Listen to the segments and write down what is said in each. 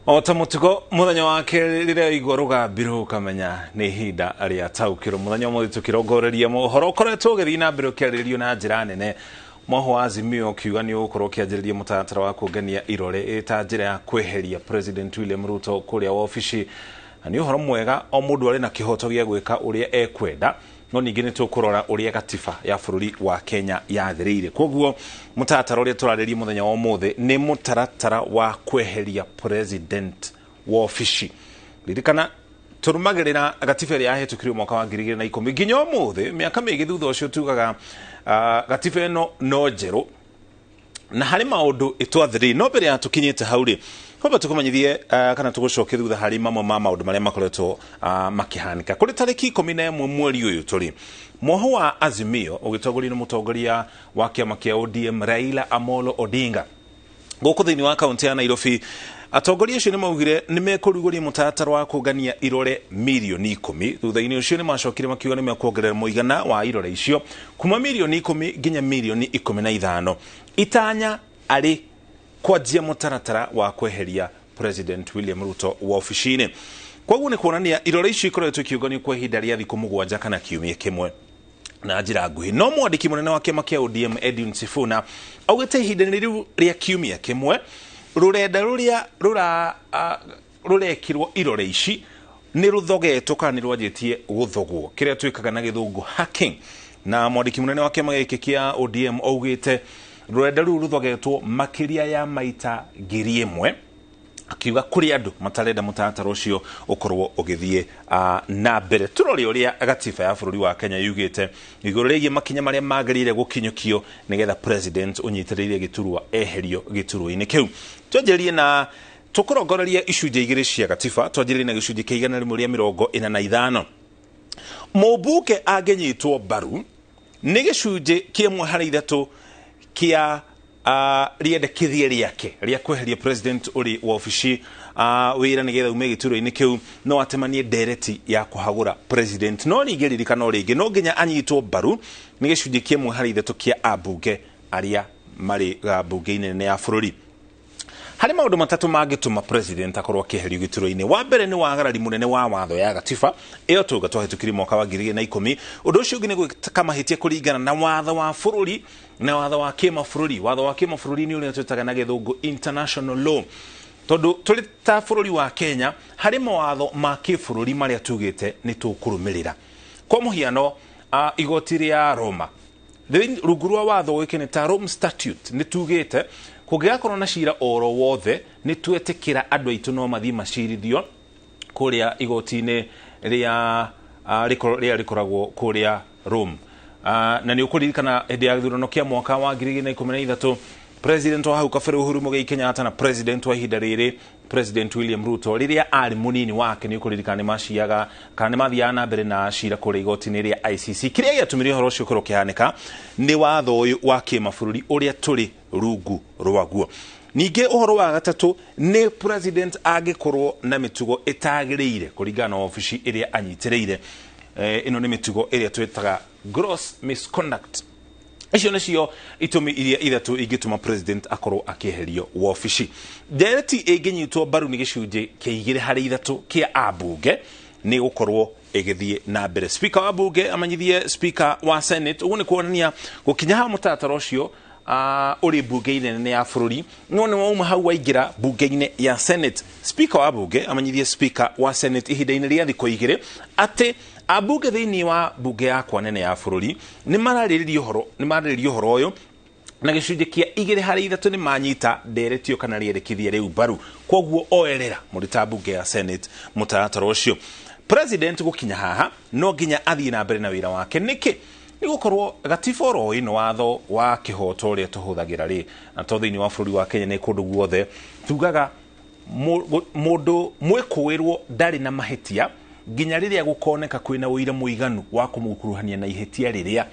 Ota mutugo muthenya wake rire igwa rugambirwo ukamenya ni hinda ria taukiro muthenya muthi tukirongoreria mohoro koretwo ugithi na mbere ukiarĩrĩrio na njĩra nene moho wa Azimio kiuga ni ukorwo kianjĩrĩria mũtaratara wa kũngania irore ta njĩra ya kweheria President William Ruto kuria wabici ni uhoro mwega o mundu ari na kihoto gĩa gwĩka uria ekwenda no ningĩ nĩ tũkũrora uria gatiba ya bũrũri wa Kenya yathĩrĩire koguo mũtaratara uria tũrarĩrĩria muthenya wa ũmũthĩ nĩ mũtaratara wa kweheria president wabici ririkana turumagĩrĩra gatiba ĩrĩa yahetũkirio mwaka wa 2010 nginya ũmũthĩ mĩaka mĩingĩ thutha ũcio tugaga gatiba ĩno no njerũ na harĩ maũndũ ĩtwathĩrĩire no mbere ya tũkinyĩte hau rĩ hoba tukumanyithie kana tugucoke thutha harĩ mamwe ma maũndũ marĩa makoretwo makihanika kuri tariki 11 mweri ũyũ tũrĩ moho wa Azimio ũgĩtongorio nĩ mũtongoria wa kĩama kĩa ODM Raila Amolo Odinga gũkũ thĩinĩ wa kaunti ya Nairobi atongoria acio nĩ maugire nĩ mekũrugũria mũtaratara wa kũngania irore milioni 10 thutha-inĩ ũcio nĩ macokire makiuga nĩ mekuongerera mũigana wa irore icio kuma milioni 10 nginya milioni 15 itanya arĩ kwanjia mũtaratara wa kweheria President William Ruto wabici-inĩ koguo nĩ kuonania irore icio ikoretwo ikiuganio kwa ihinda rĩa thikũ mũgwanja kana kiumia kĩmwe na njĩra nguhĩ no mwandĩki mũnene wa kĩama kĩa ODM Edwin Sifuna augĩte ihinda-inĩ rĩu rĩa kiumia kĩmwe rũrenda rũrĩa rũrekirwo irore ici nĩ rũthogetwo kana nĩ rwanjĩtie gũthogwo kĩrĩa twĩkaga na gĩthũngũ hacking na mwandĩki mũnene wa kĩama gĩkĩ kĩa ODM augĩte rũrenda rũu rũthogetwo makĩria ya maita 1000 akiuga kuri andu matarenda mũtaratara ũcio ũkorwo ũgĩthiĩ na mbere turore ũrĩa gatiba ya bũrũri wa Kenya yugĩte igũrũ rĩgiĩ makinya marĩa magĩrĩire gũkinyũkio nĩgetha president ũnyitĩrĩire gĩturwa eherio gĩturwa-inĩ kĩu twanjĩrĩrie na tũkũrongoreria icunjĩ igĩrĩ cia gatiba twanjĩrĩrie na gĩcunjĩ kĩa 145 mũmbunge angĩnyitwo mbaru nĩ gĩcunjĩ kĩmwe harĩ ithatũ kia riendekithie rĩake rĩa kweheria president uri wabici wĩra nĩgetha ume gĩturwa-inĩ kĩu no atemanie ndereti ya kũhagũra president no ningĩ ririkana rĩngĩ no nginya anyitwo mbaru nĩ gĩcunjĩ kĩmwe harĩ ithatũ kia ambunge arĩa marĩ bunge-inĩ nene ya bũrũri harĩ maũndũ matatũ mangĩtũma president akorwo akĩeherio gĩturwa-inĩ wa mbere nĩ wagarari mũnene wa watho ya gatiba ĩyo tũga twahĩtũkirie mwaka wa 2010 ũndũ ũcio ũngĩ nĩ gwĩka mahĩtia kũringana na watho wa bũrũri na watho wa kĩmabũrũri watho wa kĩmabũrũri nĩ ũrĩa twĩtaga na gĩthũngũ international law tondũ tũrĩ ta bũrũri wa Kenya harĩ mawatho ma kĩbũrũri marĩa tugĩte nĩ tũkũrũmĩrĩra kwa mũhiano igoti rĩa Roma rungu rwa watho wĩkĩne ta Rome statute nĩ tugĩte kũngĩgakorwo na cira oro wothe nĩ twetĩkĩra andũ aitũ no mathiĩ macirithio kũrĩa igoti-inĩ rĩa rĩkoragwo kũrĩa Rome na nĩ ũkũririkana hĩndĩ ya gĩthurano kĩa mwaka wa 2013 president wa hau kabere Uhuru Muigai Kenyatta na president wa ihinda rĩrĩ President William Ruto rĩrĩa arĩ mũnini wake nĩ ũkũririkana nĩ maciaga kana nĩ mathiaga na mbere na cira kũrĩa igoti-inĩ rĩa ICC kĩrĩa gĩatũmire ũhoro ũcio ũkorwo ũkĩhanĩka nĩ watho ũyũ wa kĩmabũrũri ũrĩa tũrĩ rungu rwaguo ningĩ ũhoro wa gatatũ nĩ president angĩkorwo na mĩtugo ĩtagĩrĩire kũringana na wabici ĩrĩa anyitĩrĩire ĩno nĩ mĩtugo ĩrĩa twĩtaga gross misconduct icio nĩcio itũmi iria ithatũ ingĩtũma president akorwo akĩeherio wabici ndereti ĩngĩnyitwo mbaru nĩ gĩcunjĩ kĩa 2 harĩ ithatũ kĩa ambunge nĩ gũkorwo ĩgĩthiĩ na mbere speaker wa bunge amanyithie speaker wa senate ũguo nĩ kuonania gũkinya ha mũtaratara ũcio uri bunge-inĩ nene ya bũrũri no nĩ wauma hau waingĩra bunge-inĩ ya senate speaker wa bunge amanyithie speaker wa senate ihinda-inĩ rĩa thikũ 2 atĩ abunge thĩinĩ wa bunge yakwa nene ya bũrũri nĩ mararĩrĩrio ũhoro ũyũ na gĩcunjĩ kĩa 2 harĩ ithatũ nĩ manyita nderetio kana rĩendekithia rĩu mbaru koguo oerera mũrĩ ta bunge ya senate mũtaratara ũcio president gũkinya haha no nginya athiĩ na mbere na wĩra wake nĩkĩ nĩ gũkorwo gatiba oro ĩno watho wa kĩhoto ũrĩa tũhũthagĩra rĩ na to thĩinĩ wa bũrũri wa Kenya nĩ kũndũ guothe tugaga mũndũ mwĩkũĩrwo ndarĩ na mahĩtia nginya rĩrĩa gũkoneka kwĩna ũira mũiganu wa kũmũkuruhania na ihĩtia rĩrĩa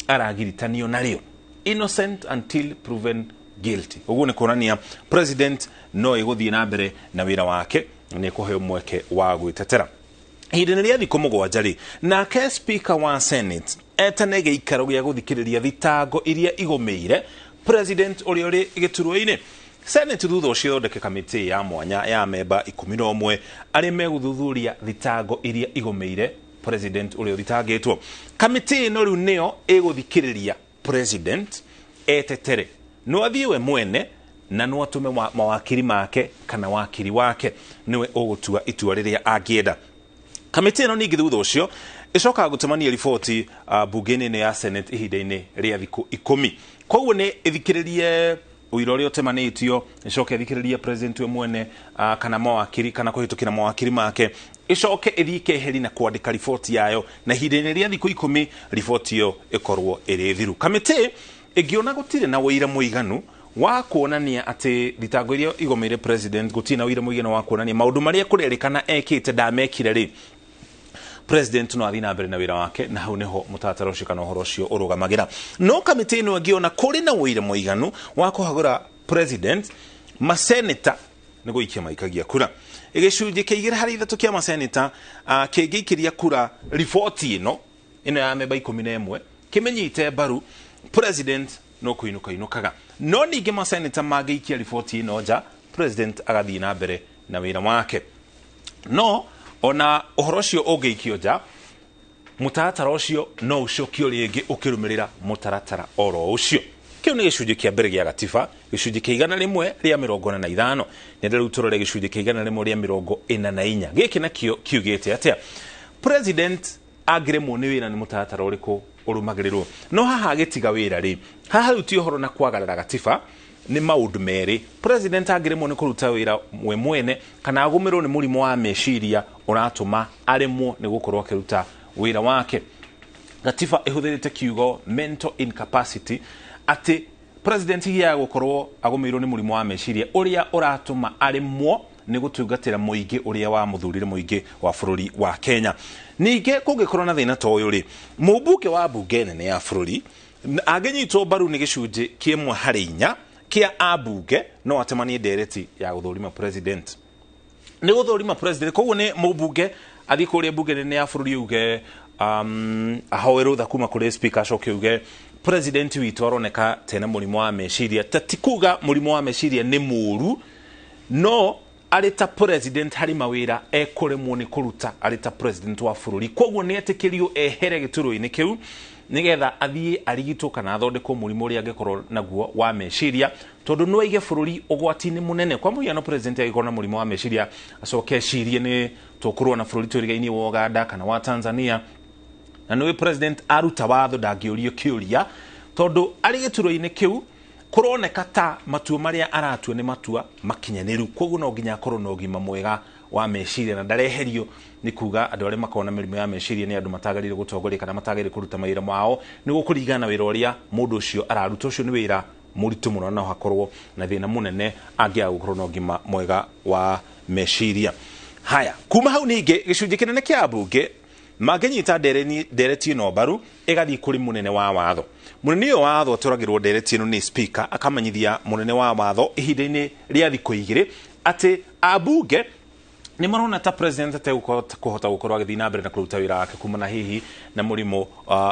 aragiritanio narĩo innocent until proven guilty ũguo nĩ kuonania president no ĩgũthiĩ na mbere na wĩra wake nĩ kũheo mweke wa gwĩtetera ihinda-inĩ rĩa thikũ mũgwanja rĩ nake speaker wa senate etane gĩikaro gĩa gũthikĩrĩria thitango iria igũmĩire president ũrĩa ũrĩ gĩturwa-inĩ Senate thutha ũcio thondeke kamĩtĩ ya mwanya ya memba 11 arĩa megũthuthuria thitango iria igũmĩire president ũrĩa ũthitangĩtwo. Kamĩtĩ ĩno rĩu nĩyo ĩgũthikĩrĩria president etetere no athiĩ we mwene na no atume mawakiri make kana wakiri wake niwe ũgũtua itua rĩrĩa angĩenda. Kamĩtĩ ĩno ningĩ thutha ũcio ĩcokaga gũtemania riboti bunge-inĩ ya Senate ihinda-inĩ rĩa thikũ 10. Koguo nĩ ĩthikĩrĩrie ũira ũrĩa ũtemanĩtio, ĩcoke ĩthikĩrĩrie president we mwene kana mawakiri kana kũhĩtũkĩra mawakiri make, ĩcoke ĩthiĩ keheri na kwandĩka riboti yayo, na ihinda-inĩ rĩa thikũ 10 riboti ĩyo ĩkorwo ĩrĩ thiru. Kamĩtĩ ĩngĩona gũtirĩ na ũira mũiganu wa kuonania atĩ thitango iria igũmĩire president gũtirĩ na ũira mũiganu wa kuonania maũndũ marĩa kũrerĩkana ekĩte ndamekire rĩ, president no athiĩ na mbere na wĩra wake, na hau niho mũtaratara ũcio kana ũhoro ũcio ũrũgamagĩra. No kamĩtĩ ĩno ĩngĩona kũrĩ na ũira mũiganu wa kũhagũra president, maseneta nĩ gũikia maikagia kura. Gĩcunjĩ kĩa 2/3 kĩa maseneta kĩngĩikĩria kura riboti ĩno ya memba 11 kĩmenyite mbaru, president no kũinũkaga. No ningĩ maseneta mangĩikia riboti ĩno nja, president agathiĩ na mbere na wĩra wake. No ona ũhoro ũcio ũngĩikio nja, mũtaratara ũcio no ũcokio rĩngĩ ũkĩrũmĩrĩra mũtaratara oro ũcio. Kĩu nĩ gĩcunjĩ kĩa mbere gĩa gatiba, gĩcunjĩ kĩa 100 rĩa 45. Nĩ rĩu tũrore gĩcunjĩ kĩa 100 rĩa 44. Gĩkĩ nakĩo kiugĩte atĩa? President angĩremwo nĩ wĩra nĩ mũtaratara ũrĩkũ ũrũmagĩrĩrwo. No haha gĩtiga wĩra rĩ, haha rĩu ti ũhoro na kwagarara gatiba, nĩ maũndũ merĩ. President angĩremwo nĩ kũruta wĩra we mwene kana agũmĩrwo nĩ mũrimũ wa meciria ũratũma aremwo nĩ gũkorwo akĩruta wĩra wake. Gatiba ĩhũthĩrĩte kiugo mental incapacity, atĩ president hiya gũkorwo agũmĩrwo nĩ mũrimũ wa meciria ũrĩa ũratũma aremwo nĩ gũtungatĩra mũingĩ ũrĩa wa mũthurire mũingĩ wa bũrũri wa Kenya. Ningĩ kũngĩkorwo na thĩna ta ũyũ rĩ, mũmbunge wa bunge nene ya bũrũri angĩnyitwo mbaru nĩ gĩcunjĩ kĩa 1/4 kĩa ambunge, no atemanie ndereti ya gũthũrima president. Nĩ gũthũrima president, koguo nĩ mũmbunge athiĩ kũrĩa bunge nene ya bũrũri uge ahoe rũtha kuma kũrĩ speaker, acoke uge president witũ aroneka tena mũrimũ wa meciria. Tatikuga mũrimũ wa meciria nĩ mũru, no arĩ ta president harĩ mawĩra ekũremwo nĩ kũruta arĩ ta president wa bũrũri. Koguo nĩ etĩkĩrio ehere gĩturwa-inĩ kĩu nĩgetha athiĩ arigitwo kana athondekwo mũrimũ ũrĩa angĩkorwo naguo wa meciria, tondũ no aige bũrũri ũgwati-inĩ mũnene. Kwa mũhiano president angĩkorwo na mũrimũ wa meciria, acoke ecirie nĩ tũkũrũa na bũrũri tũrigainie wa Uganda kana wa Tanzania, na nĩwe president aruta watho ndangĩũrio kĩũria, tondũ arĩ gĩturwa-inĩ kĩu kũroneka ta matua marĩa aratua nĩ matua makinyanĩru. Koguo no nginya akorwo na ũgima mwega wa meciria na ndareherio nĩ kuga andũ arĩa makorwo na mĩrimũ ya meciria nĩ andũ matagĩrĩire gũtongoria kana matagĩrĩire kũruta mawĩra mao, nĩ gũkũringana na wĩra ũrĩa mũndũ ũcio araruta. Ũcio nĩ wĩra mũritũ mũno, no hakorwo na thĩna mũnene angĩaga gũkorwo na ũgima mwega wa meciria. Haya, kuma hau ningĩ gĩcunjĩ kĩnene kĩa ambunge mangĩnyita ndereti ĩno mbaru, ĩgathiĩ kũrĩ mũnene wa watho. Mũnene ũyũ wa watho atũragĩrwo ndereti ĩno nĩ speaker, akamenyithia mũnene wa watho ihinda-inĩ rĩa thikũ 2 atĩ ambunge nĩ marona ta president ategũkũhota gũkorwo agĩthiĩ na mbere na kũruta wĩra wake kumana hihi na mũrimũ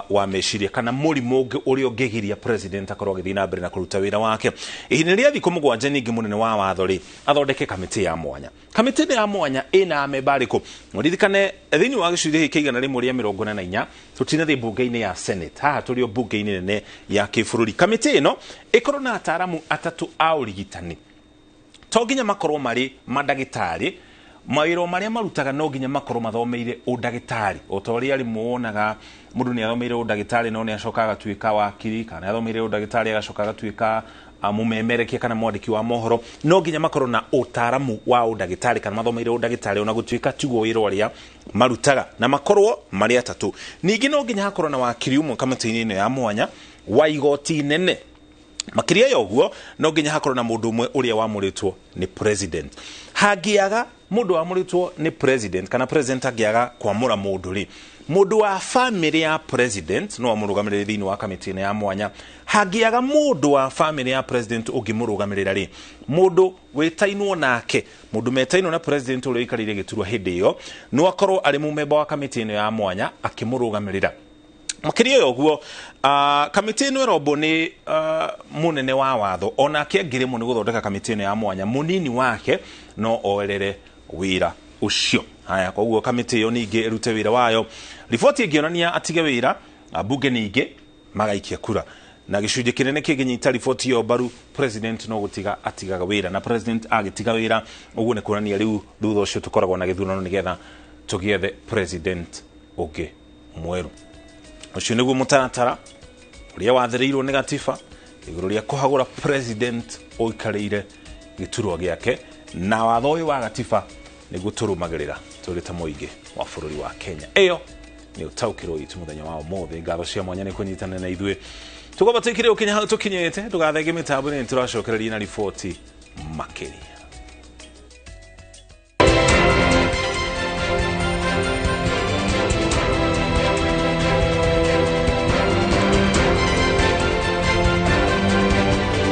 wa meciria kana mũrimũ ũrĩa ũngĩgiria president akorwo agĩthiĩ na mbere na kũruta wĩra wake. Ihinda rĩa thikũ 7 ningĩ mũnene wa watho rĩ athondeke kamĩtĩ ya mwanya. Kamĩtĩ ya mwanya ĩna memba arĩkũ? Mũririkane thĩinĩ wa gĩcunjĩ gĩkĩ kĩa 144 tũtinathiĩ bunge-inĩ ya Senate, haha tũrĩ o bunge-inĩ nene ya kĩbũrũri. Kamĩtĩ ĩno ĩkorwo na ataaramu 3 a ũrigitani, to nginya makorwo marĩ mandagĩtarĩ. Mawĩra marĩa marutaga no nginya makorwo mathomeire ũndagĩtarĩ, o ta ũrĩa arimũ wonaga mũndũ nĩ athomeire ũndagĩtarĩ no nĩ acoka agatuĩka wakiri, kana athomeire ũndagĩtarĩ agacoka agatuĩka mũmemerekia kana mwandĩki wa mohoro. No nginya makorwo na ũtaaramu wa ũndagĩtarĩ kana mathomeire ũndagĩtarĩ ona gũtuĩka tiguo wĩra ũrĩa marutaga, na makorwo marĩ 3. Ningĩ no nginya hakorwo na wakiri ũmwe kamĩtĩ-inĩ ĩno ya mwanya wa igoti nene. Makĩria ya ũguo no nginya hakorwo na mũndũ ũmwe ũrĩa wamũrĩtwo nĩ president. Hangĩaga mũndũ wamũrĩtwo nĩ president kana president angĩaga kwamũra mũndũ rĩ, mũndũ wa family ya president no amũrũgamĩrĩre thĩinĩ wa kamĩtĩ ĩno ya mwanya. Hangĩaga mũndũ wa family ya president ũngĩmũrũgamĩrĩra rĩ, mũndũ wĩtainwo nake, mũndũ metainwo na president ũrĩa ũikarĩire gĩturwa hĩndĩ ĩyo, no akorwo arĩ mũmemba wa kamĩtĩ ĩno ya mwanya akĩmũrũgamĩrĩra. makiria yoguo kamiti ino robo ni munene wa watho ona akiangirimo ni guthondeka kamiti ino ya mwanya munini wake no oerere wira ucio. Haya, kwa uguo kamiti yo ningi irute wira wayo. Riboti ingionania atige wira, bunge ningi magaikia kura na gicunjĩ kinene kiginyita riboti yo baru president no gutiga atigaga wira, na president agitiga wira uguo ni kuonania riu thutha ucio tukoragwo na githurano nigetha tugiethe president ungi mweru. Ucio niguo mutaratara uria wathiriirwo ni gatiba iguru ria kuhagura president oikarire giturwa giake, na watho uyu wa gatiba niguo turumagirira turi ta muingi wa bururi wa Kenya. Eyo ni utaukiro itu muthenya wa umuthi. Ngatho cia mwanya ni kunyitana na ithuĩ tugobatikire ukinya hau tukinyete tugathenge mitambo ni turacokereria na riboti makiria.